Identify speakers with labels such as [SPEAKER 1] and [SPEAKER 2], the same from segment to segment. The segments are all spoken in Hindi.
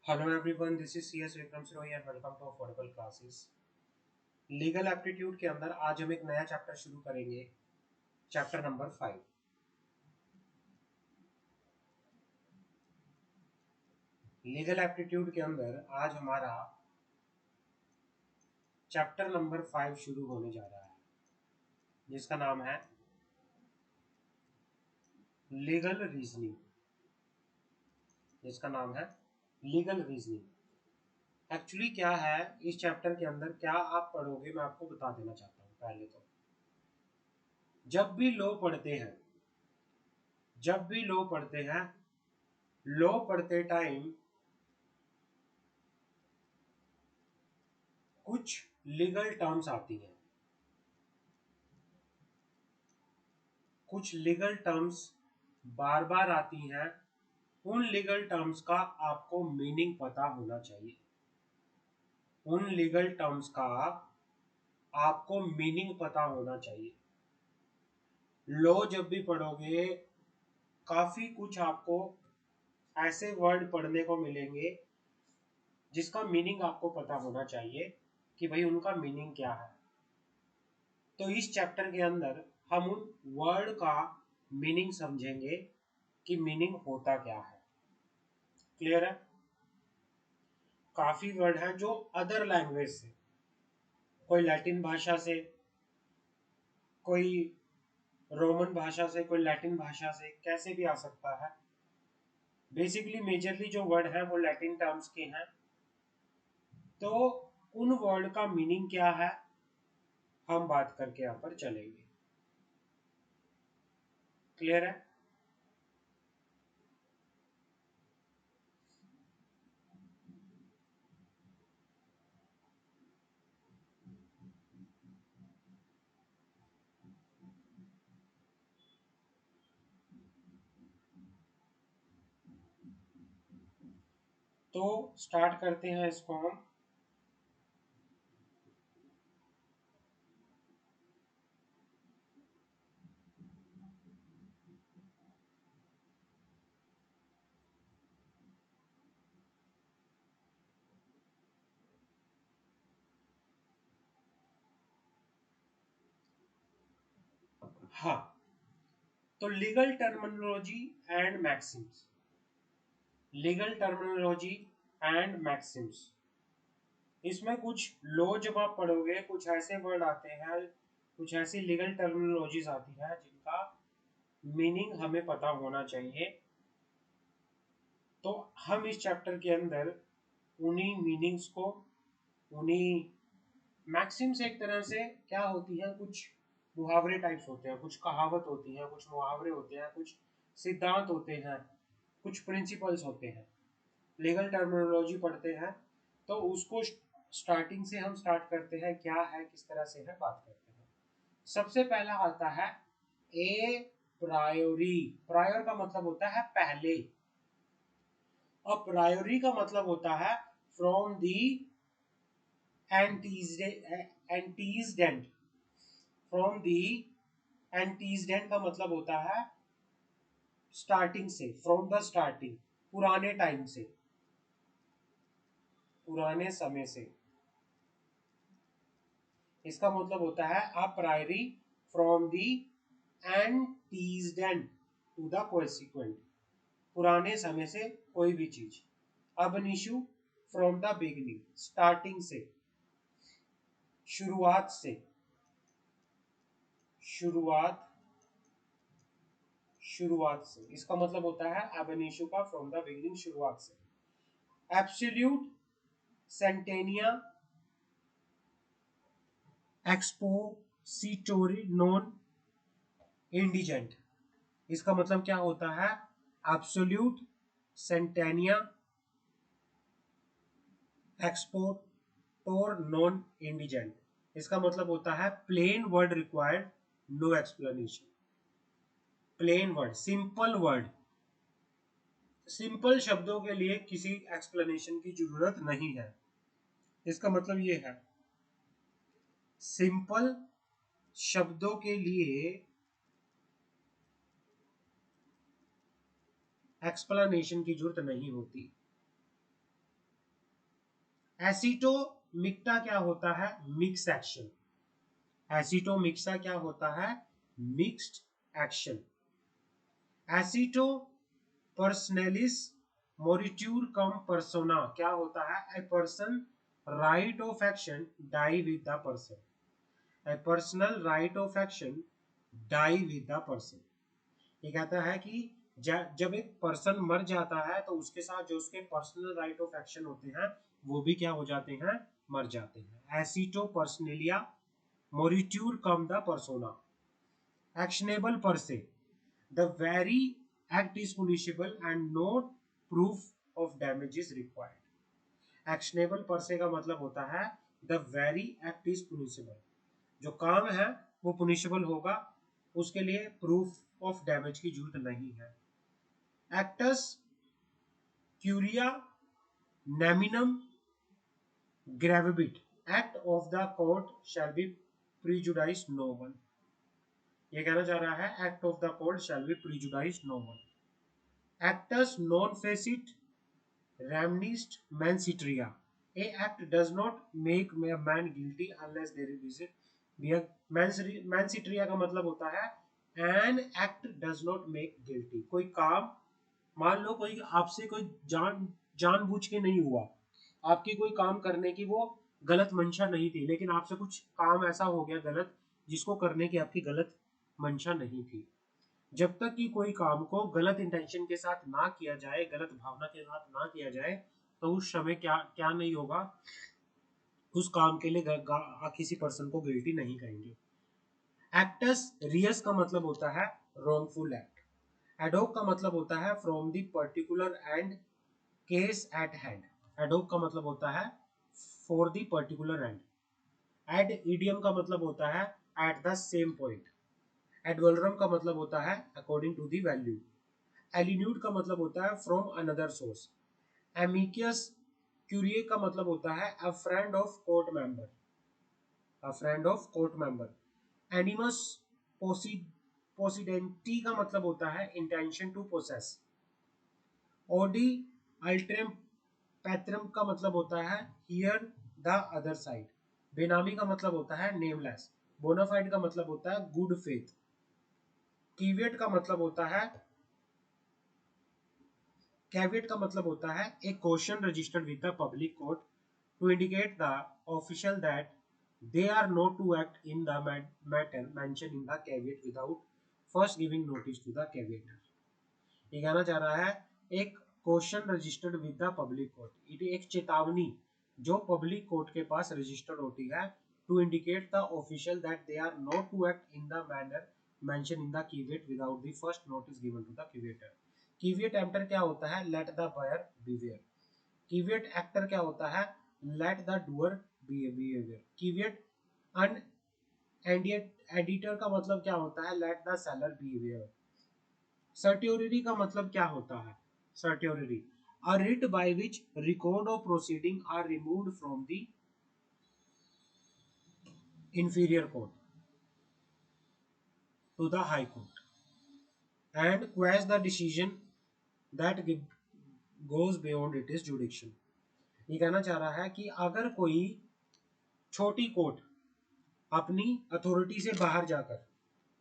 [SPEAKER 1] Hello everyone, this is CS Vikram Sirohi and welcome to affordable classes. Legal aptitude के अंदर आज हम एक नया चैप्टर शुरू करेंगे, चैप्टर नंबर 5। लीगल एप्टीट्यूड के अंदर आज हमारा चैप्टर नंबर 5 शुरू होने जा रहा है, जिसका नाम है लीगल रीजनिंग। जिसका नाम है लीगल रीजनिंग। एक्चुअली क्या है इस चैप्टर के अंदर, क्या आप पढ़ोगे मैं आपको बता देना चाहता हूँ। पहले तो जब भी लॉ पढ़ते हैं, लॉ पढ़ते टाइम कुछ लीगल टर्म्स आती हैं। कुछ लीगल टर्म्स बार बार आती हैं। उन लीगल टर्म्स का आपको मीनिंग पता होना चाहिए। उन लीगल टर्म्स का आपको मीनिंग पता होना चाहिए। लॉ जब भी पढ़ोगे काफी कुछ आपको ऐसे वर्ड पढ़ने को मिलेंगे जिसका मीनिंग आपको पता होना चाहिए कि भाई उनका मीनिंग क्या है। तो इस चैप्टर के अंदर हम उन वर्ड का मीनिंग समझेंगे कि मीनिंग होता क्या है। क्लियर है? काफी वर्ड हैं जो अदर लैंग्वेज से, कोई लैटिन भाषा से, कोई रोमन भाषा से, कोई लैटिन भाषा से, कैसे भी आ सकता है। बेसिकली मेजरली जो वर्ड हैं वो लैटिन टर्म्स के हैं। तो उन वर्ड का मीनिंग क्या है हम बात करके यहाँ पर चलेंगे। क्लियर है? तो स्टार्ट करते हैं इसको हम। हाँ, तो legal terminology and Maxim's. Legal terminology and Maxim's, इसमें कुछ लॉ जब आप पढ़ोगे कुछ ऐसे वर्ड आते हैं, कुछ ऐसी लीगल टर्मिनोलॉजीज आती है जिनका मीनिंग हमें पता होना चाहिए। तो हम इस चैप्टर के अंदर उन्हीं मीनिंग्स को, उन्हीं मैक्सिम्स, एक तरह से क्या होती है, कुछ मुहावरे टाइप्स होते हैं, कुछ कहावत होती है, कुछ मुहावरे होते हैं, कुछ सिद्धांत होते हैं, कुछ प्रिंसिपल्स होते हैं। लीगल टर्मिनोलॉजी पढ़ते हैं तो उसको स्टार्टिंग से हम स्टार्ट करते हैं, क्या है किस तरह से है बात करते हैं। सबसे पहला आता है ए प्रायोरी। प्रायोर का मतलब होता है पहले। और प्रायोरी का मतलब होता है फ्रॉम दी एंटीजडेंट। फ्रॉम दी एंटीजडेंट का मतलब होता है स्टार्टिंग से, फ्रॉम द स्टार्टिंग, पुराने टाइम से, पुराने समय से। इसका मतलब होता है a priori from the antecedent to the consequent. पुराने समय से कोई भी चीज। अब निशु फ्रॉम द बिगिनिंग, स्टार्टिंग से, शुरुआत से, शुरुआत, शुरुआत से। इसका मतलब होता है अब निशु का फ्रॉम द बिगिनिंग, शुरुआत से। एब्सोल्यूट सेंटेनिया एक्सपोसिटोरी नॉन इंडिजेंट। इसका मतलब क्या होता है? एब्सोल्यूट सेंटेनिया एक्सपोर्टोर नॉन इंडिजेंट। इसका मतलब होता है plain word required, no explanation. Plain word, simple word, simple शब्दों के लिए किसी एक्सप्लेनेशन की जरूरत नहीं है। इसका मतलब ये है सिंपल शब्दों के लिए एक्सप्लेनेशन की जरूरत नहीं होती। एसिटोमिक्टा क्या होता है? Mix action. एसिटोमिक्सा क्या होता है? Mixed action. एसिटो पर्सनलिस मोरिट्यूर कम पर्सोना क्या होता है? A person right of action die with the person. A personal right of action die with the person. ये कहता है कि जब एक पर्सन मर जाता है तो उसके साथ जो उसके पर्सनल राइट ऑफ एक्शन होते हैं वो भी क्या हो जाते हैं? मर जाते हैं। एसिटो पर्सनेलिया मोरिट्यूर कम द पर्सोना। Actionable per se the very act is punishable and no proof of damage is required. Actionable per se का मतलब होता है the very act is punishable, जो काम है वो पुनिशेबल होगा, उसके लिए प्रूफ ऑफ डैमेज की जरूरत नहीं है। एक्टस क्यूरिया नेमिनम ग्रेविबिट act of the court shall be prejudice no one. ये कहना चाह रहा है act of the court shall be prejudice no one. एक्टस नॉन फेसिट रेमनिस्ट मैनसिट्रिया a act does not make man guilty unless there is मैनसिट्रिया का मतलब होता है an act does not make guilty. कोई काम, मान लो कोई आपसे कोई जानबूझ के नहीं हुआ, आपकी कोई काम करने की वो गलत मंशा नहीं थी, लेकिन आपसे कुछ काम ऐसा हो गया गलत जिसको करने की आपकी गलत मंशा नहीं थी। जब तक कि कोई काम को गलत इंटेंशन के साथ ना किया जाए, गलत भावना के साथ ना किया जाए, तो उस समय क्या क्या नहीं होगा, उस काम के लिए किसी पर्सन को गिल्टी नहीं कहेंगे। एक्टस रियस का मतलब होता है रॉन्गफुल एक्ट। एडोक का मतलब होता है from the particular end case at hand. Ad hoc का मतलब होता है फॉर द पर्टिकुलर एंड। एड इडियम का मतलब होता है एट द सेम पॉइंट। एडवर्लरम का मतलब होता है अकॉर्डिंग टू द वैल्यू। एलिन्यूड का मतलब होता है from another source. Amicus curiae का मतलब होता है a friend of court member. A friend of court member. एनिमस पोसिडेंटी का मतलब होता है इंटेंशन टू पोसेस। ओडी अल्ट्रम पैत्रम का मतलब होता है हियर द अदर साइड। बेनामी का मतलब होता है नेमलेस। बोनाफाइड का मतलब होता है गुड फेथ। कीवेट का मतलब होता है कैविएट का मतलब होता है a question registered with the public court to indicate the official that they are not to act in the matter mentioned in the caveat without first giving notice to the caveator। ये कहना चाह रहा है एक question registered with the public court, ये एक चेतावनी जो पब्लिक कोर्ट के पास रजिस्टर्ड होती है to indicate the official that they are not to act in the manner mention in the caveat without the first notice given to the caveator। caveat emptor क्या होता है? Let the buyer beware. caveat actor क्या होता है? Let the doer behaviour. caveat अन एडिटर का मतलब क्या होता है? Let the seller behaviour. Certiorari का मतलब क्या होता है? Certiorari a writ by which record of proceeding are removed from the inferior court to the high court and quash the decision that goes beyond its jurisdiction। ये कहना चाह रहा है कि अगर कोई छोटी कोर्ट अपनी अथॉरिटी से बाहर जाकर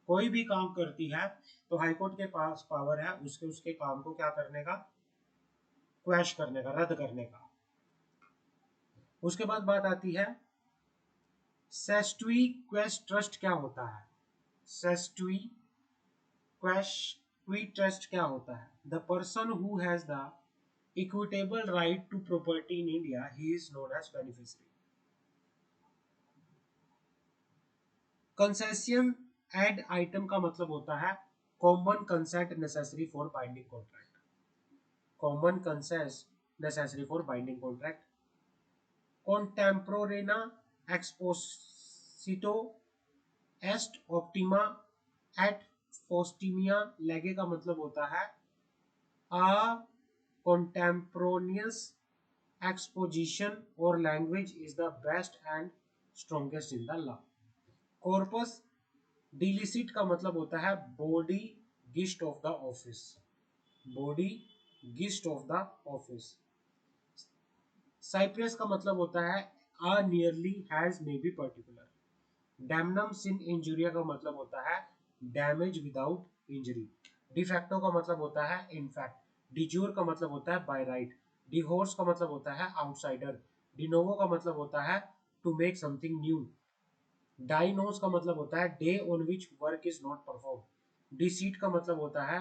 [SPEAKER 1] कोई भी काम करती है तो हाई कोर्ट के पास पावर है उसके उसके काम को क्या करने का? क्वैश करने का, रद्द करने का। उसके बाद बात आती है सेस्टुई क्वेश ट्रस्ट क्या होता है? सेस्टुई क्वेश ट्रस्ट क्या होता है? The person who has the equitable right to property in India he is known as beneficiary. कंसेशन एड आइटम का मतलब होता है common consent necessary for binding contract. Common consent necessary for binding contract. कॉन्टेम्पोरेना एक्सपोसिटो एस्ट ऑप्टिमा एट फोस्टिमिया लेगे का मतलब होता है a contemporaneous exposition or language is the best and strongest in the law। corpus delicit का मतलब होता है body gist of the office। body gist of the office। साइप्रेस का मतलब होता है a nearly, has, may be, particular. डैमनम सिन इंजुरिया का मतलब होता है डैमेज विदाउट इंजरी। डिफैक्टो का मतलब होता है इनफैक्ट। डिजूर का मतलब होता है बाय राइट। डिहोर्स का मतलब होता है आउटसाइडर। डिनोवो का मतलब होता है टू मेक समथिंग न्यू। डाइनोस का मतलब होता है day on which work is not perform. Deceit का मतलब होता है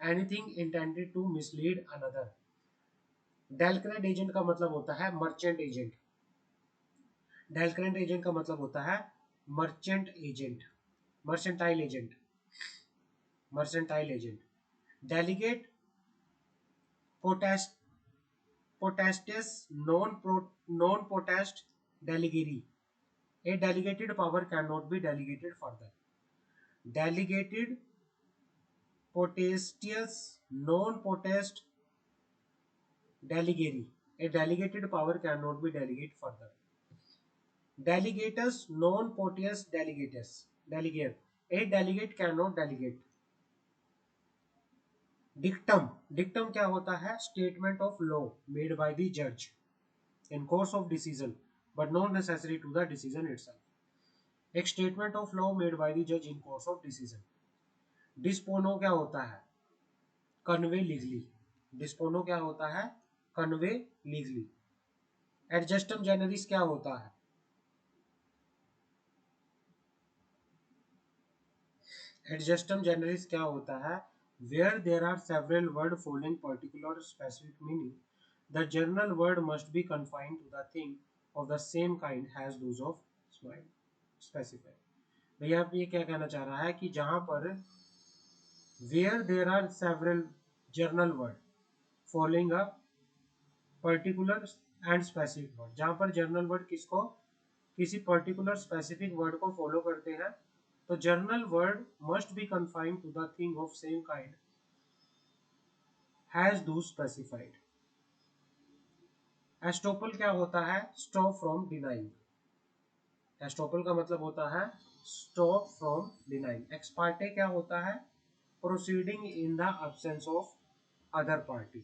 [SPEAKER 1] anything intended to mislead another. डेलक्रेंट एजेंट का मतलब होता है मर्चेंट एजेंट। डेलक्रेंट एजेंट का मतलब होता है merchant agent, mercantile agent, mercantile agent. डेलीगेट पोटेस्ट potestas non-potest delegary. A delegated power cannot be delegated further. Delegated potestious non-potest delegary. A delegated power cannot be delegated further. Delegatus non-potest delegatus. Delegate. A delegate cannot delegate. Dictum. Dictum क्या होता है? Statement of law made by the judge in course of decision, but not necessary to the decision itself. एक statement of law made by the जज इन कोर्स ऑफ डिसीजन। डिस्पोनो क्या होता है? Convey legally. डिस्पोनो क्या होता है? Convey legally. एडजस्टम जेनरिस क्या होता है? एडजस्टम जेनरिस क्या होता है? Where there are several word following particular specific meaning, the general word must be confined to the thing of the same kind has those of specified. भैया आप ये क्या कहना चाह रहा है कि जहां पर where there are several journal word following a particular and specific word, जहां पर journal word किसको, किसी particular specific word को follow करते हैं, तो journal word must be confined to the thing of same kind has those specified। Estoppel क्या होता है? stop from denying। एस्टोपल का मतलब होता है stop from denying। एक्सपार्टे क्या होता है? proceeding in the absence of other party।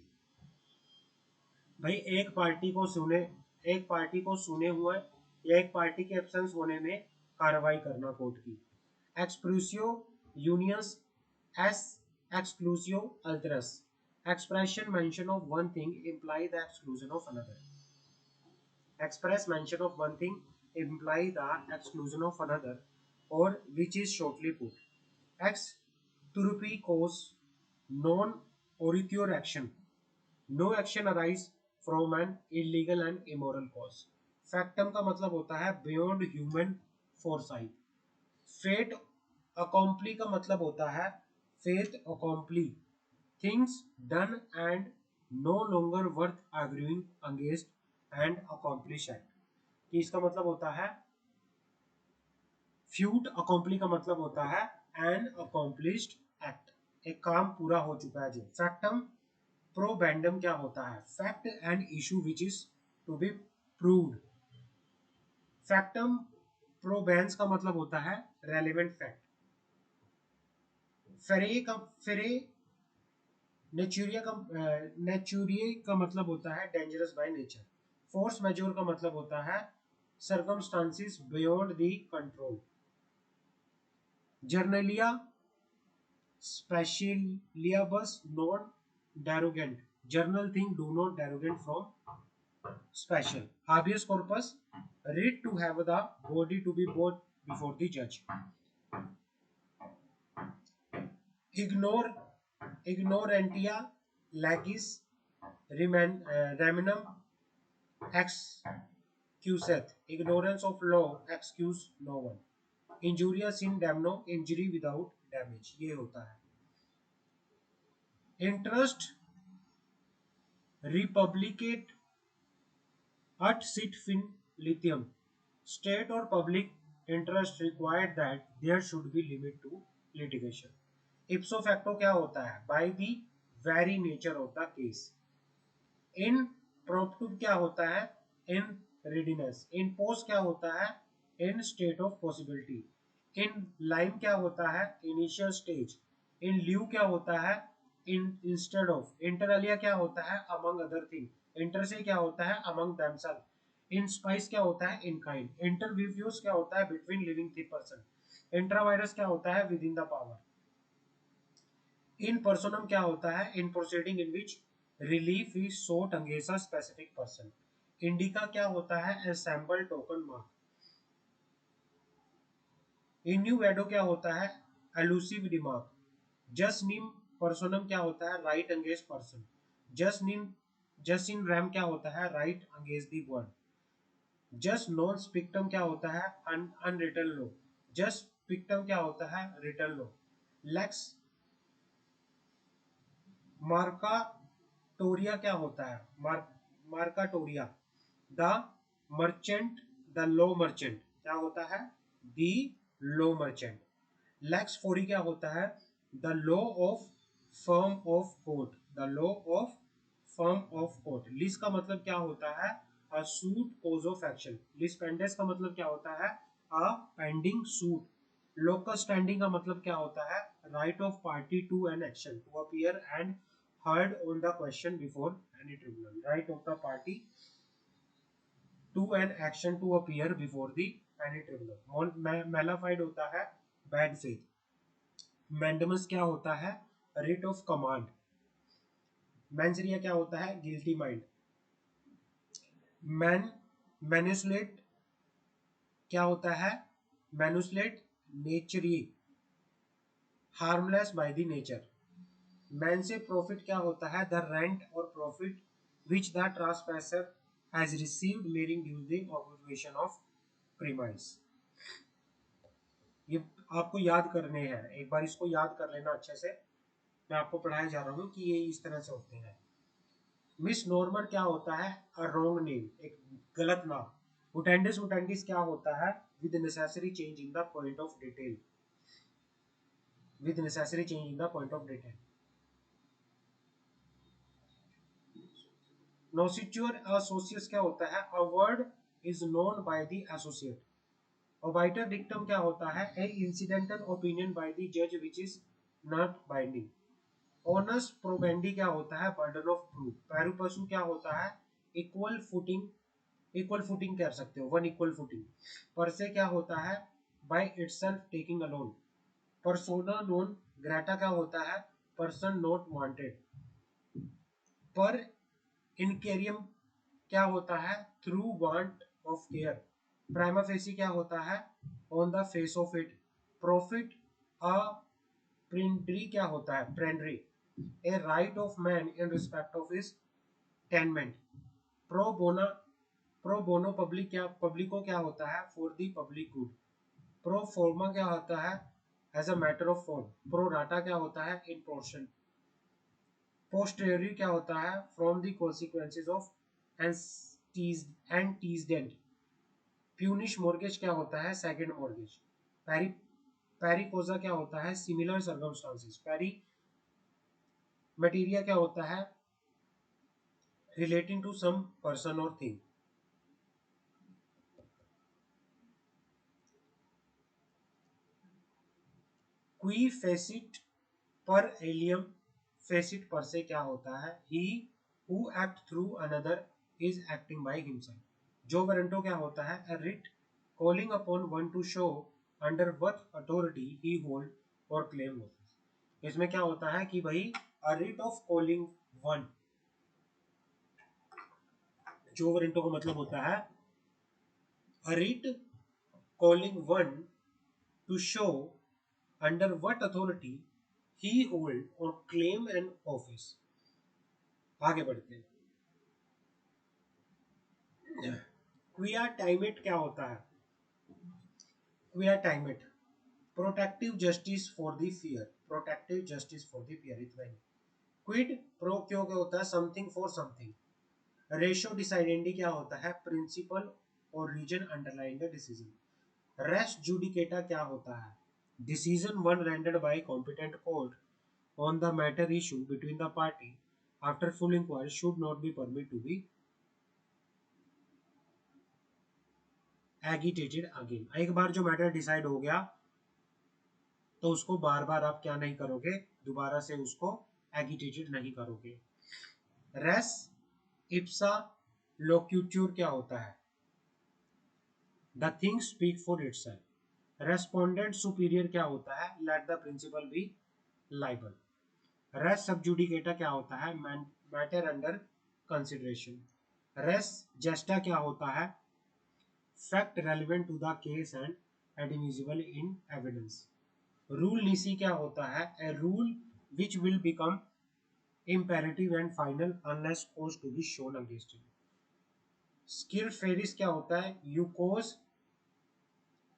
[SPEAKER 1] भाई एक पार्टी को सुने हुए या एक पार्टी के एब्सेंस होने में कार्रवाई करना कोर्ट की। एक्सप्रूसियो यूनियंस एस एक्सक्लूसियो अल्टरस। Expression mention of one thing imply the exclusion of another. Express mention of one thing imply the exclusion of another, और विच इज शॉर्टली पुट एक्स तुरुपी कोस नॉन ओरिक्योर action. No action arise from an illegal and immoral cause. फैक्टम का मतलब होता है beyond human foresight. Fait accompli का मतलब होता है fait accompli, things done and no longer worth arguing against and accomplish act. कि इसका मतलब होता है फ्यूट अकॉम्पली का मतलब होता है एन अकॉम्प्लिश्ड एक्ट, एक काम पूरा हो चुका है जो। फैक्टम प्रोबेंडम क्या होता है? Fact and issue which is to be proved. फैक्टम प्रोबेंस का मतलब होता है रेलेवेंट फैक्ट। फेरे नेचुरिये का मतलब होता है dangerous by nature. Force majeure का मतलब होता है सर्कमस्टांसिस बियॉन्ड द कंट्रोल। जर्नलिया स्पेशलियबस नॉन derogant, journal thing do not derogant from special। habeas corpus read to have the body to be brought before the judge। ignorantia legis reminum excuseth। ignorance of law excuse no one। injurious in damno, injury without damage, ये होता है। interest republicate at sit fin lithium। state or public interest required that there should be limit to litigation। ipso facto क्या होता है? by the very nature of the case। in promptu क्या होता है? in readiness। in post क्या होता है? in state of possibility। in lime क्या होता है? initial stage। in lieu क्या होता है? इंस्टेड ऑफ, इंटर अलिया क्या होता है अमंग अदर थिंग, इंटर से क्या होता है अमंग देमसेल्फ, इन स्पाइस क्या होता है इन काइंड, इंटर विव्यूज क्या होता है between living three person, intra vires क्या होता है within the power, in personam क्या होता है in proceeding in which relief is sought against a specific person, इंडिका क्या होता है एसेंबल टोकन मार्क, इन्यूवेडो क्या होता है एलूसिव रिमार्क, जस्ट नीम पर्सोनम क्या होता है राइट अगेंस्ट पर्सन, जस्ट इन रैम क्या होता है राइट अगेंस्ट दी वर्ड, जस्ट नॉन स्पिक्टम क्या होता है अनरिटन लो, जस्ट स्पिक्टम क्या होता है रिटन लो, लेक्स मार्काटोरिया क्या होता है मार्काटोरिया, the merchant, the law merchant क्या होता है दी लो मर्चेंट, लेक्स फोरी क्या होता है the law of firm of court, the law of firm of court, lis का मतलब क्या होता है a suit cause of action, lis pendens का मतलब क्या होता है a pending suit, locus standi का मतलब क्या होता है right of party to an action to appear and heard on the question before any tribunal, right of the party to an action to appear before the any tribunal, mala fide होता है बैड फेथ, मैंडमस क्या होता है रेट ऑफ कमांड, मैंसरिया क्या होता है गिल्टी माइंड, मैन मैनिसुलेट क्या होता है मैनुसलेट नेचरी, हार्मलेस बाय द नेचर, मैन से प्रॉफिट क्या होता है द रेंट और profit which the trespasser has received मीरिंग due the occupation of premise, ये आपको याद करने हैं, एक बार इसको याद कर लेना अच्छे से, मैं आपको पढ़ाया जा रहा हूँ कि ये इस तरह से होते हैं। मिस नॉर्मल क्या होता है अ रॉन्ग नेम, एक गलत नाम, मुटेंडिस मुटेंडिस क्या होता है with necessary change in the point of detail, with necessary change in the point of detail, नोसिट्यूर एसोसिएट्स क्या होता है a word is known by the associate, obiter dictum क्या होता है a incidental opinion by the जज which is not binding, onus प्रोबेंडी क्या होता है बर्डन ऑफ प्रूफ, पैरुपसु क्या होता है इक्वल फुटिंग, इक्वल फुटिंग कह सकते हो वन इक्वल फुटिंग, पर से क्या होता है by itself taking alone, persona known Greta क्या होता है पर्सन नॉट वांटेड, पर इनकेरियम क्या होता है through want of care, prima facie क्या होता है on the face of it, profit अ प्रिंड्री क्या होता है प्रेंड्री, a right of man in respect of his tenement, pro बोना प्रो बोनो पब्लिक क्या पब्लिको क्या होता है for the public good, pro forma क्या होता है as a matter of form, pro rata क्या होता है इन पोर्शन, पोस्टेरियरी क्या होता है from the consequences of एंटीजडेंट, प्यूनिश mortgage क्या होता है सेकंड मॉर्गेज, पेरी पेरिकोजा क्या होता है सिमिलर सर्कमस्टांसेस, पेरी मटेरिया क्या होता है रिलेटिंग टू सम पर्सन और थिंग, क्वी फेसिट पर एलियम फेसिट पर से क्या होता है he who act through another is acting by himself, जो वारंटो क्या होता है a writ calling upon one two show under what authority he hold और क्लेम ऑफिस, इसमें क्या होता है कि भाई a writ of calling one, जो वारंटो का मतलब होता है a writ calling one two show under what authority he hold और क्लेम एन ऑफिस, आगे बढ़ते हैं। क्विया टाइमेट क्या होता है क्विया टाइमेट protective justice for the fear, protective justice for the fear, इतना ही। क्विड प्रो क्यों क्या होता है something for something, ratio decidendi क्या होता है प्रिंसिपल और reason underline the decision, res judicata क्या होता है decision one rendered by competent court on the matter issue between the party after full inquiry should not be permit to be agitated again, एक बार जो मैटर डिसाइड हो गया तो उसको बार बार आप क्या नहीं करोगे दोबारा से उसको एगिटेटेड नहीं करोगे। रेस इप्सा लोक्यूट्यूर क्या होता है? The thing speak for itself. रेस्पोंडेंट सुपीरियर क्या होता है? Let the principal be liable. रेस सबजुडिकेटा क्या होता है? Matter under consideration. Res gestae क्या होता है? Fact relevant to the case and admissible in evidence. Rule नीसी क्या होता है? A rule which will become imperative and final unless caused to be shown against it. स्किल फेरिस क्या होता है? यू कोज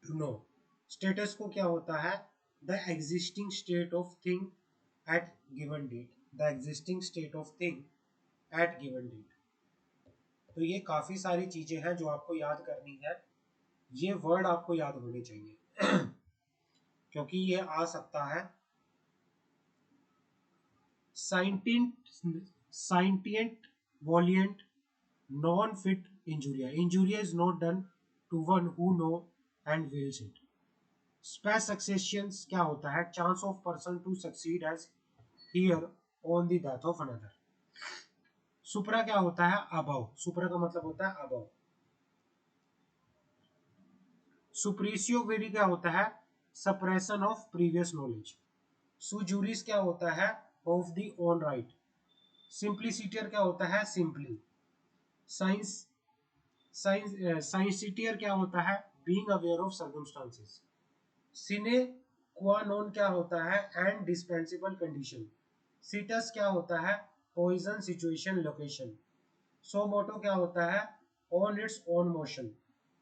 [SPEAKER 1] टू नो। स्टेटस को क्या होता है? The existing state of thing at given date. The existing state of thing at given date. तो ये काफी सारी चीजें हैं जो आपको याद करनी है। ये वर्ड आपको याद होने चाहिए क्योंकि ये आ सकता है। साइंटिएंट वॉलिएंट नॉन फिट इंजुरिया। इंजुरिया is not done to one who know and wills it. स्पेस सक्सेशंस क्या होता है? Chance of person to succeed as heir on the death of another. सुपरा क्या होता है? अबव। सुपरा का मतलब होता है अबव। सुप्रीसियो वेरी क्या होता है? Suppression of previous knowledge. सुजूरिस क्या होता है? Of the own right. सिंप्लिसिटियर क्या होता है? सिंपली। साइंस साइंसिटियर क्या होता है? Being aware of circumstances. Sine qua non क्या होता है? And dispensable condition. सीटस क्या होता है? पॉइजन सिचुएशन लोकेशन। सो मोटो क्या होता है? On its own motion.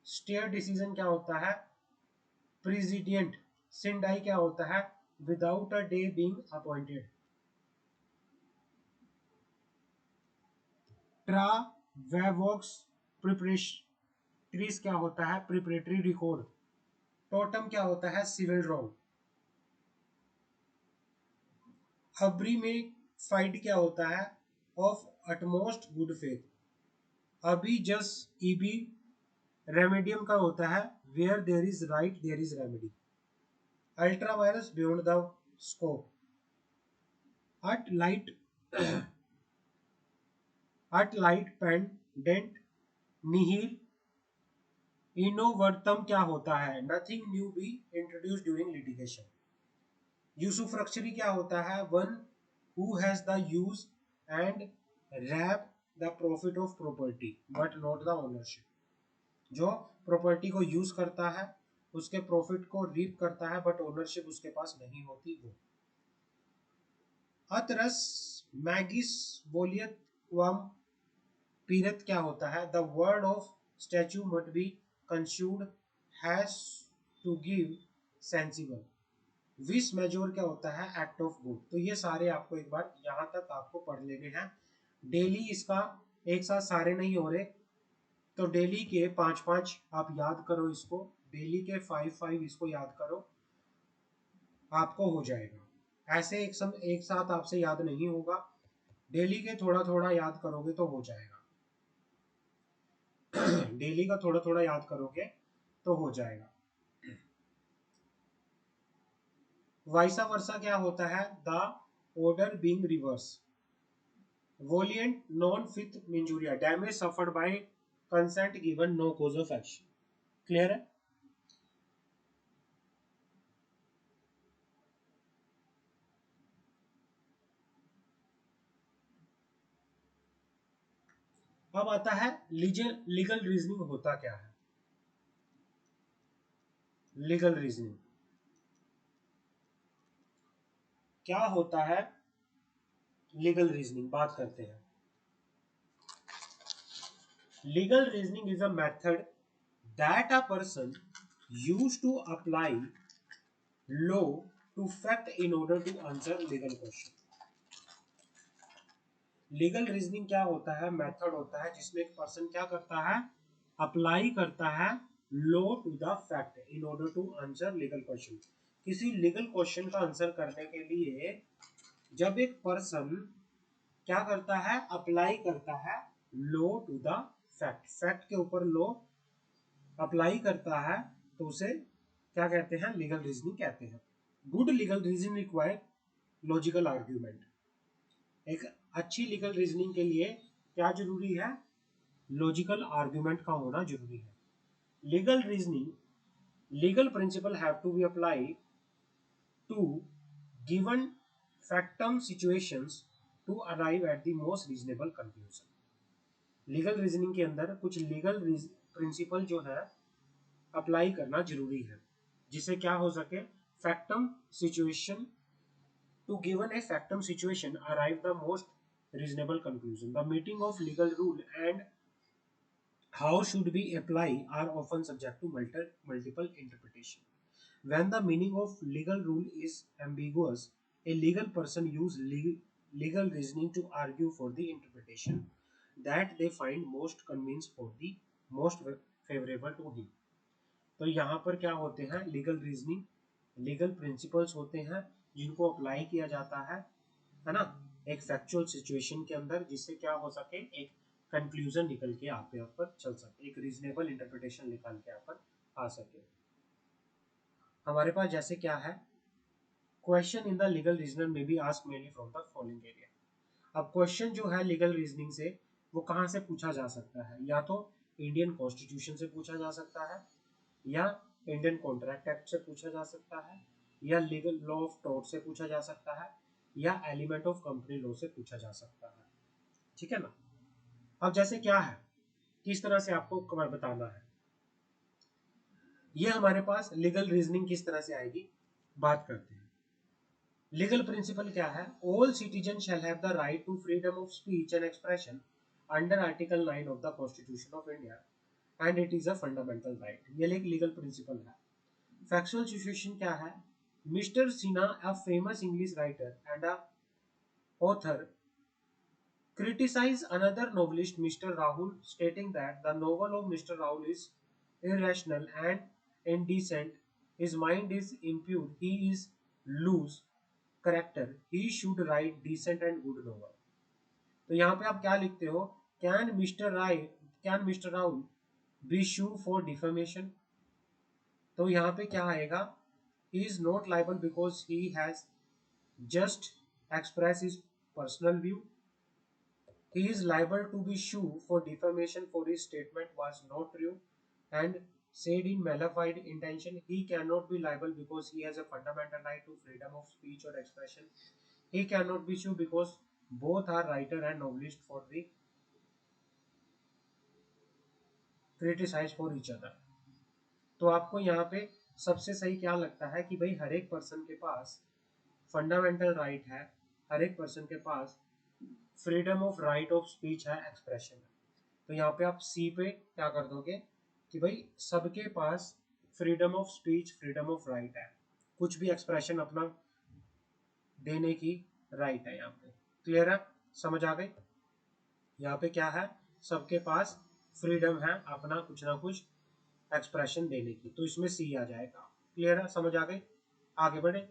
[SPEAKER 1] Stare decisis क्या होता है? प्रेसिडेंट। सिंडाई क्या होता है? Without a day being appointed. ट्रा वेवॉक्स प्रिपरेटरीज क्या होता है? Preparatory record. टोटम क्या होता है? Civil wrong. अब्री में फाइट क्या होता है? Of utmost good faith. अभी जस ईबी रेमेडियम का होता है? Where there is right there is remedy. Ultra vires beyond the scope. अट लाइट पेंडेंट निहिल इनोवर्तम क्या होता है? Nothing new be introduce during litigation. Usufructuary क्या होता है? One who has the use and reap the profit of property but not the ownership. जो प्रॉपर्टी को यूज करता है, उसके प्रॉफिट को रीप करता है, बट ओनरशिप उसके पास नहीं होती वो। अतरस मैगिस वोलियत क्वम पीरत क्या होता है? The word of statue must be construed has to give sensible. विस मेजोर क्या होता है? Act of good. तो ये सारे आपको एक बार यहाँ तक आपको पढ़ लेने हैं डेली। इसका एक साथ सारे नहीं हो रहे, तो डेली के 5-5 आप याद करो इसको। डेली के 5-5 इसको याद करो, आपको हो जाएगा। ऐसे एक साथ आपसे याद नहीं होगा। डेली के थोड़ा थोड़ा याद करोगे तो हो जाएगा। डेली का थोड़ा थोड़ा याद करोगे तो हो जाएगा। वाइसा वर्सा क्या होता है? The order being reverse. वोलिएंट नॉन फिथ इंजुरिया। Damage suffered by consent given no cause of action. Clear है? अब आता है लीगल रीजनिंग होता क्या है? लीगल रीजनिंग क्या होता है? लीगल रीजनिंग बात करते हैं। Legal reasoning is a method that a person use to apply law to fact in order to answer legal question. Legal reasoning क्या होता है? मेथड होता है जिसमें एक पर्सन क्या करता है? अप्लाई करता है law to the fact in order to answer legal question. किसी लीगल क्वेश्चन का आंसर करने के लिए जब एक पर्सन क्या करता है? अप्लाई करता है law to the fact. Fact के ऊपर लॉ अप्लाई करता है तो उसे क्या कहते हैं? लीगल रीजनिंग कहते हैं। Good legal reasoning require logical argument. एक अच्छी लीगल रीजनिंग के लिए क्या जरूरी है? लॉजिकल आर्ग्यूमेंट का होना जरूरी है. Legal reasoning, legal principle have to be applied to given factum situations to arrive at the most reasonable conclusion. Legal reasoning के अंदर कुछ लीगल प्रिंसिपल जो है अप्लाई करना जरूरी है, जिससे क्या हो सके, फैक्टम सिचुएशन, टू गिवन ए फैक्टम situation arrive the most reasonable conclusion. The meeting of legal rule and how should we apply are often subject to multiple interpretation. When the meaning of legal rule is ambiguous, a legal person use legal reasoning to argue for the interpretation that they find most convinced for the most favorable to him. तो यहाँ पर क्या होते हैं, लीगल रीजनिंग, लीगल प्रिंसिपल्स होते हैं जिनको अप्लाई किया जाता है ना, एक फैक्चुअल सिचुएशन के अंदर, जिससे क्या हो सके, एक कंक्लूजन निकल के आप यहाँ पर चल सके, एक रीजनेबल इंटरप्रिटेशन निकाल के यहाँ पर आ सके. हमारे पास जैसे क्या है, question in the legal reasoning में be ask mainly from the following area. अब क्वेश्चन जो है लीगल रीजनिंग से वो कहाँ से पूछा जा सकता है? या तो इंडियन कॉन्स्टिट्यूशन से पूछा जा सकता है, या इंडियन कॉन्ट्रैक्ट एक्ट से पूछा जा सकता है, या लीगल लॉ ऑफ टॉर्ट से पूछा जा सकता है, या एलिमेंट ऑफ कंपनी लॉ से पूछा जा सकता है. ठीक है ना. अब जैसे क्या है, किस तरह से आपको बताना है, ये हमारे पास लीगल रीजनिंग किस तरह से आएगी, बात करते हैं. लीगल प्रिंसिपल क्या है? All citizen shall have the right to freedom of speech and expression under article 9 of the constitution of India and it is a fundamental right. ये एक लीगल प्रिंसिपल है. फैक्चुअल सिचुएशन क्या है? Mister Sinha, a famous English writer and a author, criticized another novelist, Mr. Rahul, stating that the novel of Mr. Rahul is irrational and indecent. His mind is impure. He is loose character. He should write decent and good novel. तो यहाँ पे आप क्या लिखते हो? Can Mr. Rahul be sued for defamation? तो यहाँ पे क्या आएगा? He is not liable because he has just expressed his personal view. He is liable to be sued for defamation for his statement was not true and said in malified intention. He cannot be liable because he has a fundamental right to freedom of speech or expression. He cannot be sued because both are writer and novelist for the criticize for each other. तो आपको यहाँ पे सबसे सही क्या लगता है कि भाई हर एक पर्सन के पास फंडामेंटल राइट है, हर एक पर्सन के पास freedom of right of speech है, एक्सप्रेशन है. तो यहाँ पे आप सी पे क्या कर दोगे कि भाई सबके पास freedom of speech, freedom of right है, कुछ भी एक्सप्रेशन अपना देने की राइट है. यहाँ पे क्लियर है, समझ आ गई? यहाँ पे क्या है, सबके पास फ्रीडम है अपना कुछ ना कुछ एक्सप्रेशन देने की, तो इसमें सी आ जाएगा. क्लियर है, समझ आ गई? आगे बढ़े.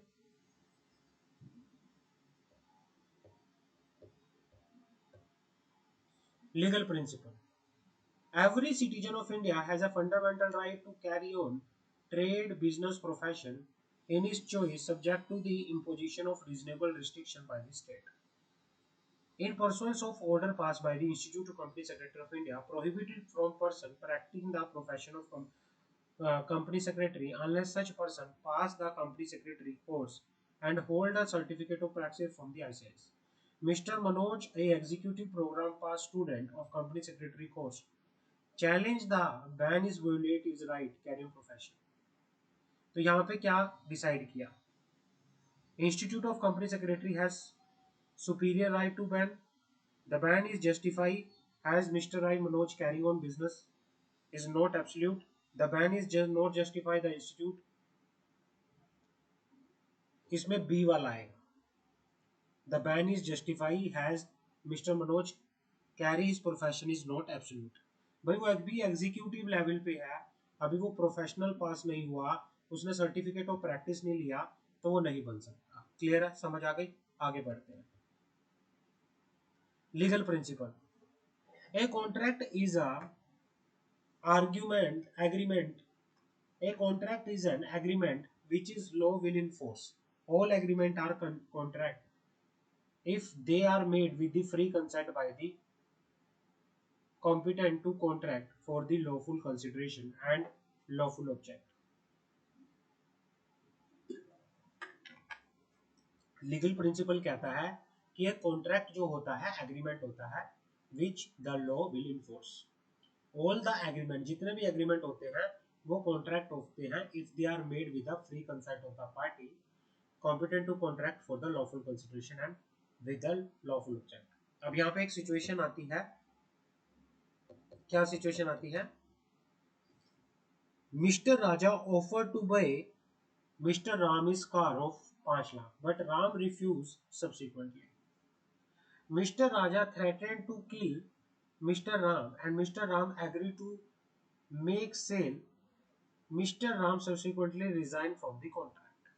[SPEAKER 1] Legal principal. Every citizen of India has a fundamental right to carry on trade, business, profession in his choice, subject to the imposition of reasonable restriction by the state. In pursuance of order passed by the Institute of Company Secretary of India, prohibited from person practicing the profession of Company Secretary unless such person pass the Company Secretary course and hold a certificate of practice from the ICS. Mr. Manoj, a executive program pass student of Company Secretary course, challenge the ban is violate his right carrying profession. तो यहाँ पे क्या डिसाइड किया? Institute of company secretary has superior right to ban. The ban is justify has mister I Manoj carrying on business is not absolute. The ban is not justify the institute. इसमें बी वाला आएगा. The ban is justify has mister Manoj carry his profession is not absolute. भाई वो अभी एग्जीक्यूटिव लेवल पे है, अभी वो प्रोफेशनल पास नहीं हुआ, उसने सर्टिफिकेट ऑफ प्रैक्टिस नहीं लिया, तो वो नहीं बन सकता. क्लियर है, समझ आ गई? आगे बढ़ते हैं. Legal principal. A contract is a argument agreement. A contract is an agreement which is law will enforce. All agreement are contract if they are made with the free consent by the competent to contract for the lawful consideration and lawful object. Legal principal कहता है कि एक कॉन्ट्रैक्ट जो होता है एग्रीमेंट होता है which the law will enforce. All the agreement, जितने भी एग्रीमेंट होते हैं वो कॉन्ट्रैक्ट होते हैं if they are made with the free consent of the party competent to contract for the lawful consideration and with the lawful object. अब यहाँ पे एक सिचुएशन आती है. क्या सिचुएशन आती है? Mister Raja offer to buy mister Ram is car of 5 lakh but Ram refuse subsequently. Mr. Raja threatened to kill Mr. Ram and Mr. Ram agreed to make sale. Mr. Ram subsequently resigned from the contract.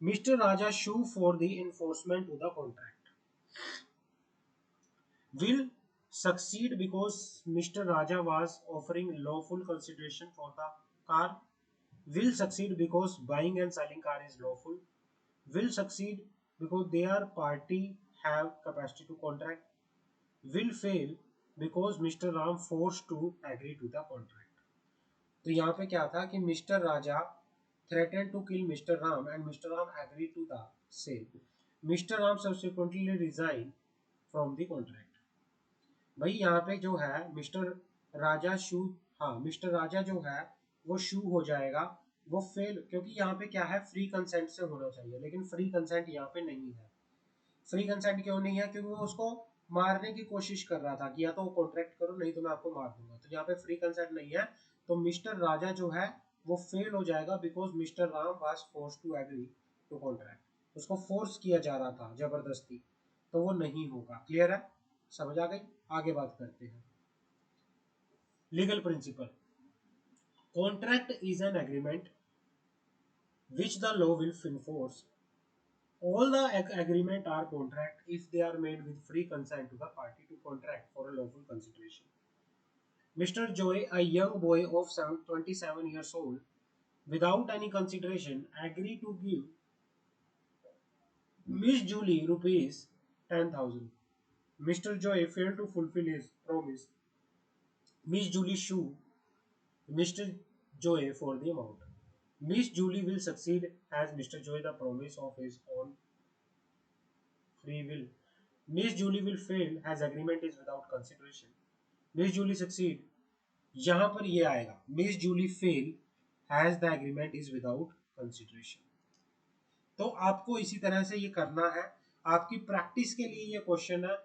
[SPEAKER 1] Mr. Raja sue for the enforcement of the contract. Will succeed because Mr. Raja was offering lawful consideration for the car. Will succeed because buying and selling car is lawful. Will succeed because their party have capacity to contract. Will fail because Mr. Ram forced to agree to the contract. तो यहाँ पे क्या था कि mister Raja threatened to kill Mr. Ram and Mr. Ram agreed to the sale. Mr. Ram subsequently resigned from the contract. भाई यहाँ पे जो है मिस्टर राजा शू, हाँ मिस्टर राजा जो है वो शू हो जाएगा, वो फेल, क्योंकि यहाँ पे क्या है फ्री कंसेंट से होना चाहिए, लेकिन फ्री कंसेंट यहाँ पे नहीं है. फ्री कंसेंट क्यों नहीं है? क्योंकि वो उसको मारने की कोशिश कर रहा था कि या तो कॉन्ट्रैक्ट करो नहीं तो मैं आपको मार दूंगा. तो यहाँ पे फ्री कंसेंट नहीं है, तो मिस्टर राजा जो है वो फेल हो जाएगा because mister Ram was force to agree to contract. उसको फोर्स किया जा रहा था जबरदस्ती, तो वो नहीं होगा. क्लियर है? समझ आ गई? आगे बात करते हैं. Legal principal. Contract is an agreement which the law will enforce. All the agreement are contract if they are made with free consent to the party to contract for a lawful consideration. Mr. Joy, a young boy of 27 years old, without any consideration, agreed to give Miss Julie rupees 10,000. Mr. Joy failed to fulfill his promise. Miss Julie sued Mr. Joy for the amount. Miss Julie will succeed as Mr. Joy the promise of his own free will. Miss Julie will fail as agreement is without consideration. Miss Julie succeed, यहाँ पर ये आएगा Miss Julie fail as the agreement is without consideration. तो आपको इसी तरह से ये करना है. आपकी प्रैक्टिस के लिए ये क्वेश्चन है,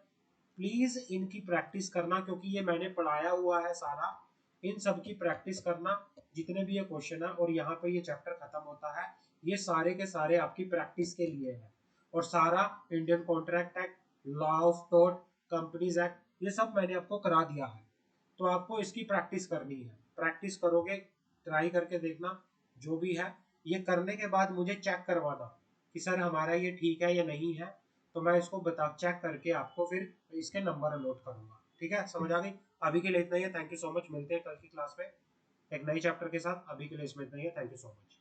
[SPEAKER 1] प्लीज इनकी प्रैक्टिस करना, क्योंकि ये मैंने पढ़ाया हुआ है सारा. इन सब की प्रैक्टिस करना जितने भी ये क्वेश्चन है, और यहाँ पे ये चैप्टर खत्म होता है. ये सारे के सारे आपकी प्रैक्टिस के लिए है, और सारा Indian contract act, law of tort, companies act, ये सब मैंने आपको करा दिया है. तो आपको इसकी प्रैक्टिस करनी है. प्रैक्टिस करोगे, ट्राई करके देखना, जो भी है ये करने के बाद मुझे चेक करवाना कि सर हमारा ये ठीक है या नहीं है. तो मैं इसको चेक करके आपको फिर इसके नंबर अलॉट करूंगा. ठीक है? समझ आ गई? अभी के लिए इतना ही है. Thank you so much. मिलते हैं कल की क्लास में एक नए चैप्टर के साथ. अभी के लिए इसमें इतना ही है. Thank you so much.